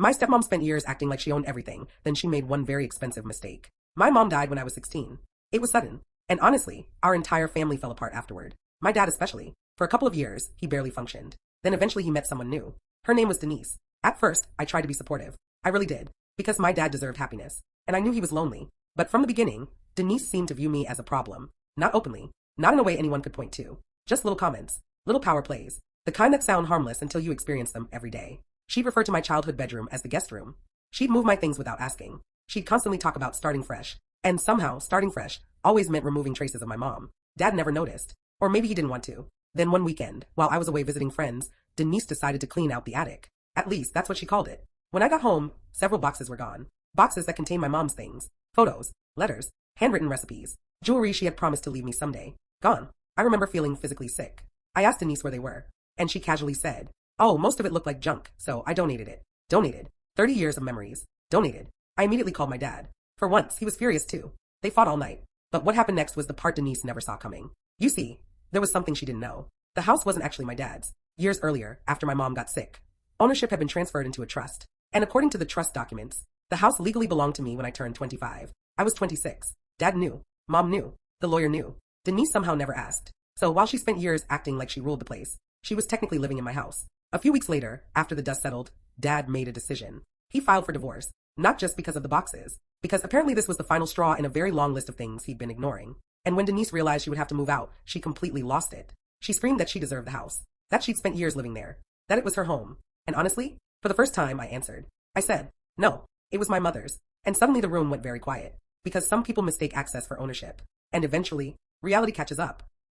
My stepmom spent years acting like she owned everything, then she made one very expensive mistake. My mom died when I was 16. It was sudden. And honestly, our entire family fell apart afterward. My dad especially. For a couple of years, he barely functioned. Then eventually he met someone new. Her name was Denise. At first, I tried to be supportive. I really did. Because my dad deserved happiness. And I knew he was lonely. But from the beginning, Denise seemed to view me as a problem. Not openly. Not in a way anyone could point to. Just little comments. Little power plays. The kind that sound harmless until you experience them every day. She'd refer to my childhood bedroom as the guest room. She'd move my things without asking. She'd constantly talk about starting fresh. And somehow, starting fresh always meant removing traces of my mom. Dad never noticed. Or maybe he didn't want to. Then one weekend, while I was away visiting friends, Denise decided to clean out the attic. At least, that's what she called it. When I got home, several boxes were gone. Boxes that contained my mom's things. Photos, letters, handwritten recipes, jewelry she had promised to leave me someday. Gone. I remember feeling physically sick. I asked Denise where they were. And she casually said, "Oh, most of it looked like junk, so I donated it." Donated. 30 years of memories. Donated. I immediately called my dad. For once, he was furious too. They fought all night. But what happened next was the part Denise never saw coming. You see, there was something she didn't know. The house wasn't actually my dad's. Years earlier, after my mom got sick, ownership had been transferred into a trust. And according to the trust documents, the house legally belonged to me when I turned 25. I was 26. Dad knew. Mom knew. The lawyer knew. Denise somehow never asked. So while she spent years acting like she ruled the place, she was technically living in my house. A few weeks later, after the dust settled, Dad made a decision. He filed for divorce. Not just because of the boxes. Because apparently this was the final straw in a very long list of things he'd been ignoring. And when Denise realized she would have to move out, she completely lost it. She screamed that she deserved the house. That she'd spent years living there. That it was her home. And honestly, for the first time I answered. I said, "No, it was my mother's." And suddenly the room went very quiet. Because some people mistake access for ownership. And eventually, reality catches up.